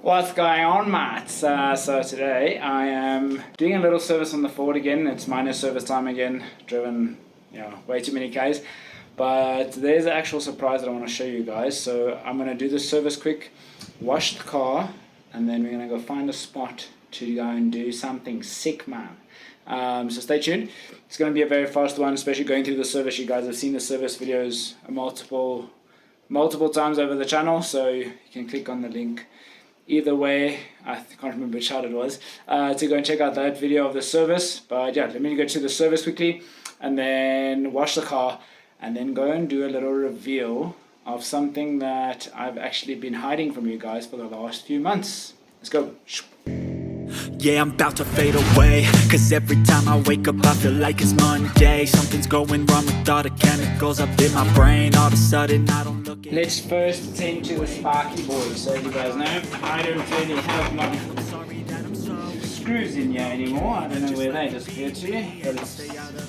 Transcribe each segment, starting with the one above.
What's going on, mates? So today I am doing a little service on the Ford again. It's minor service time again. Driven, way too many Ks. But there's an actual surprise that I want to show you guys. So I'm going to do the service quick, wash the car, and then we're going to go find a spot to go and do something sick, man. So stay tuned. It's going to be a very fast one, especially going through the service. You guys have seen the service videos multiple times over the channel, so you can click on the link. Either way, I can't remember which side it was, to go and check out that video of the service. But yeah, let me go to the service quickly and then wash the car and then go and do a little reveal of something that I've actually been hiding from you guys for the last few months. Let's go. Yeah, I'm about to fade away, cause every time I wake up I feel like it's Monday. Something's going wrong with all the chemicals up in my brain. All of a sudden I don't look at. Let's first attend to the Sparky boy. So you guys know, I don't really have my screws in here anymore. I don't know where they disappeared to, but it's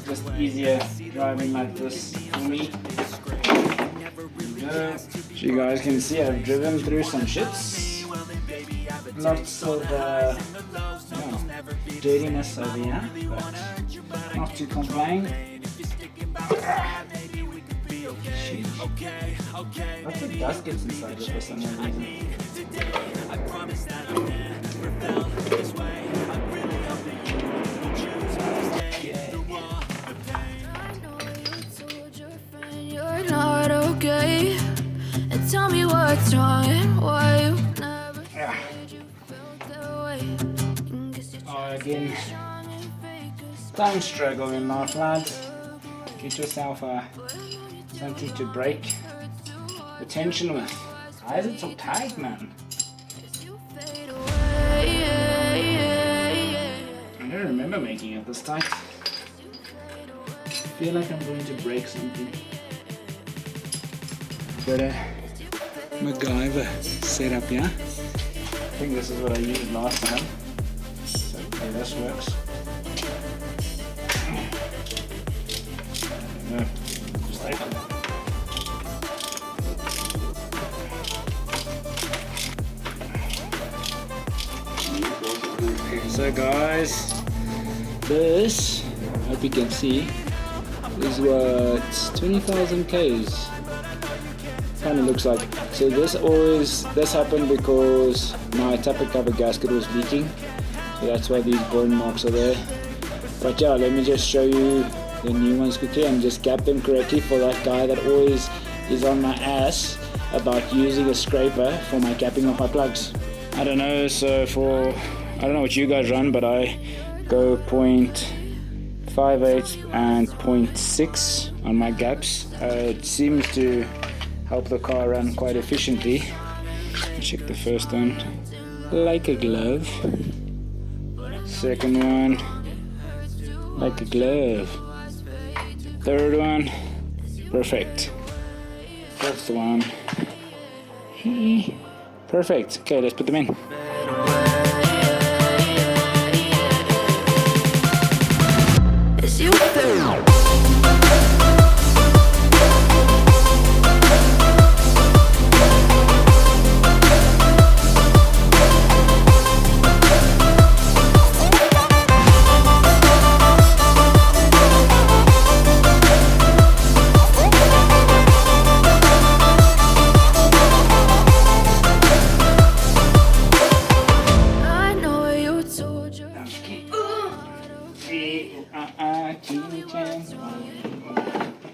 just easier driving like this for me. So you guys can see I've driven through some shits. Lots of dirtiness over here, but not to complain. Lots of dust gets inside it for some reason. You're not okay, and tell me what's wrong and why you never said you felt that way. Again, don't struggle in life, lads. Get yourself something to break the tension with. Why is it so tight, man? I don't remember making it this tight. I feel like I'm going to break something. Got a MacGyver set up here. I think this is what I used last time. So okay, this works. No, just open it. So guys, this, I hope you can see, is what 20,000 Ks. Kind of looks like. So this happened because my tappet cover gasket was leaking. So that's why these burn marks are there. But yeah, let me just show you the new ones quickly and just cap them correctly for that guy that always is on my ass about using a scraper for my capping of my plugs. I don't know, I don't know what you guys run, but I go 0.58 and 0.6 on my gaps. It seems to help the car run quite efficiently. Check the first one, like a glove. Second one, like a glove. Third one, perfect. Fourth one, perfect. Okay, let's put them in.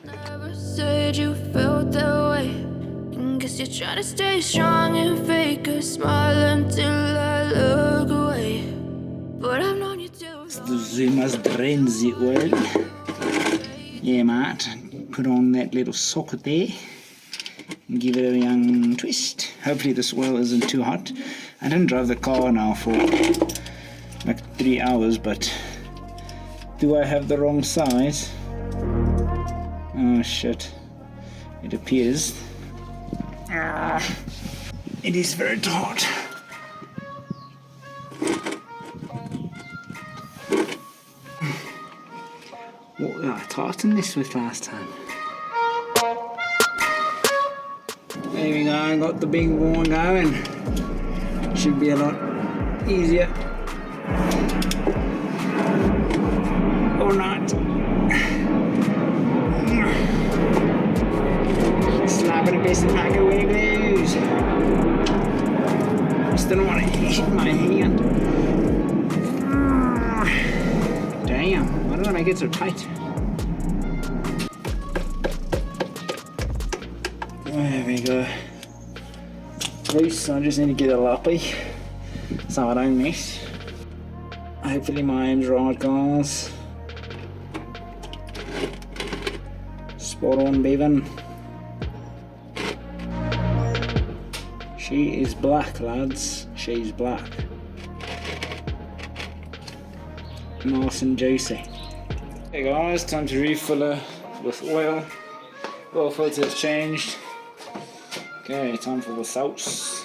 Never said you felt that way. And guess you're trying to stay strong and fake a smile until I look away. But I've known you too. We must drain the oil. Yeah, mate. Put on that little socket there and give it a young twist. Hopefully this oil isn't too hot. I didn't drive the car now for like 3 hours, but do I have the wrong size? Oh shit. It appears. It is very hot. What did I tighten this with last time? There we go, got the big one going. should be a lot easier. Or not. Slapping against the microwave glues. Still don't want to hit my hand. Damn, why did I make it so tight? There we go. Loose, I just need to get it loppy so I don't miss. Hopefully my aim's right, guys. Spot on, Bevan. She is black, lads. She's black. Nice and juicy. Okay guys, time to refill her with oil. Oil filter has changed. Okay, time for the sauce.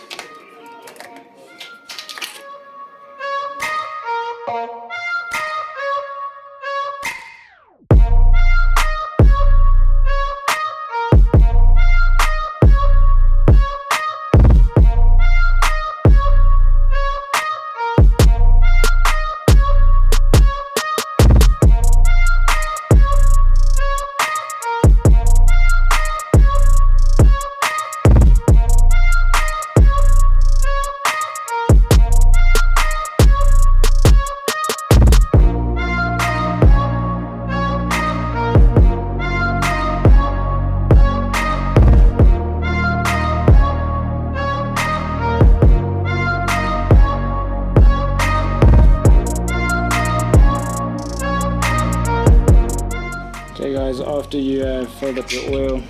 Okay guys, after you have filled up your oil,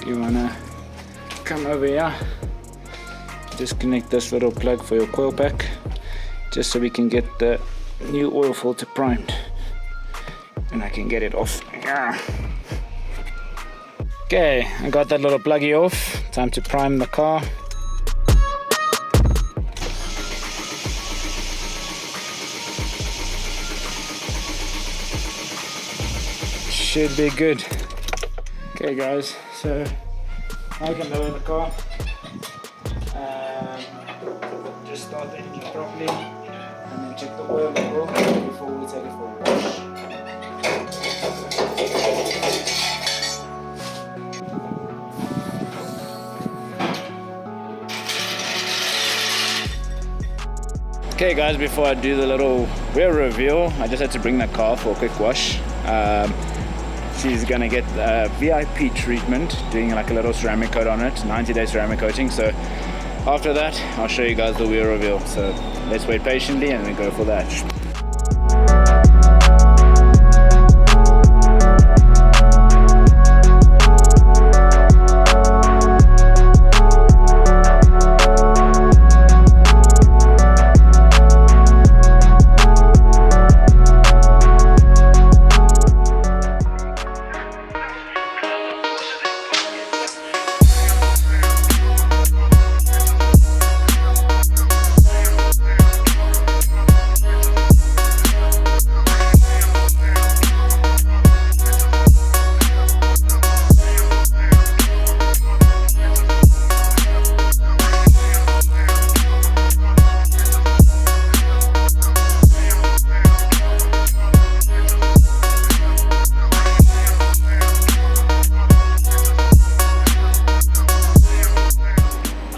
you wanna come over here, disconnect this little plug for your coil pack, just so we can get the new oil filter primed, and I can get it off. Okay, I got that little pluggy off, time to prime the car. Should be good. Okay guys, so I can lower the car. Just start the engine properly and then check the oil level before we take it for a wash. Okay guys, before I do the little rear reveal, I just had to bring the car for a quick wash. She's gonna get a VIP treatment, doing like a little ceramic coat on it, 90-day ceramic coating. So after that, I'll show you guys the wheel reveal. So let's wait patiently and then go for that.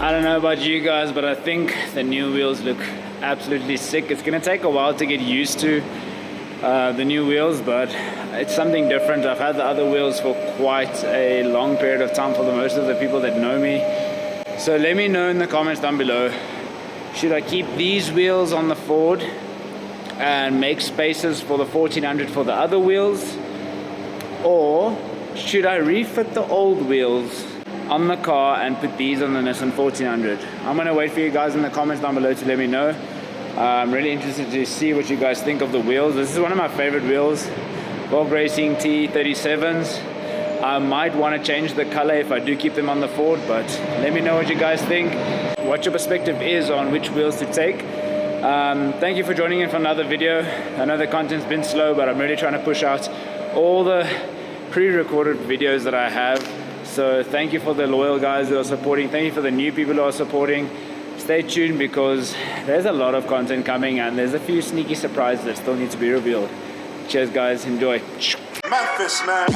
I don't know about you guys, but I think the new wheels look absolutely sick. It's gonna take a while to get used to the new wheels, but it's something different. I've had the other wheels for quite a long period of time for the most of the people that know me. So let me know in the comments down below, should I keep these wheels on the Ford and make spaces for the 1400 for the other wheels, or should I refit the old wheels on the car and put these on the Nissan 1400? I'm gonna wait for you guys in the comments down below to let me know. I'm really interested to see what you guys think of the wheels. This is one of my favorite wheels, Bob Racing T37s. I might want to change the color if I do keep them on the Ford, but let me know what you guys think, what your perspective is on which wheels to take. Thank you for joining in for another video. I know the content's been slow, but I'm really trying to push out all the pre-recorded videos that I have. So thank you for the loyal guys that are supporting. Thank you for the new people who are supporting. stay tuned because there's a lot of content coming and there's a few sneaky surprises that still need to be revealed. Cheers guys, enjoy. Memphis, man.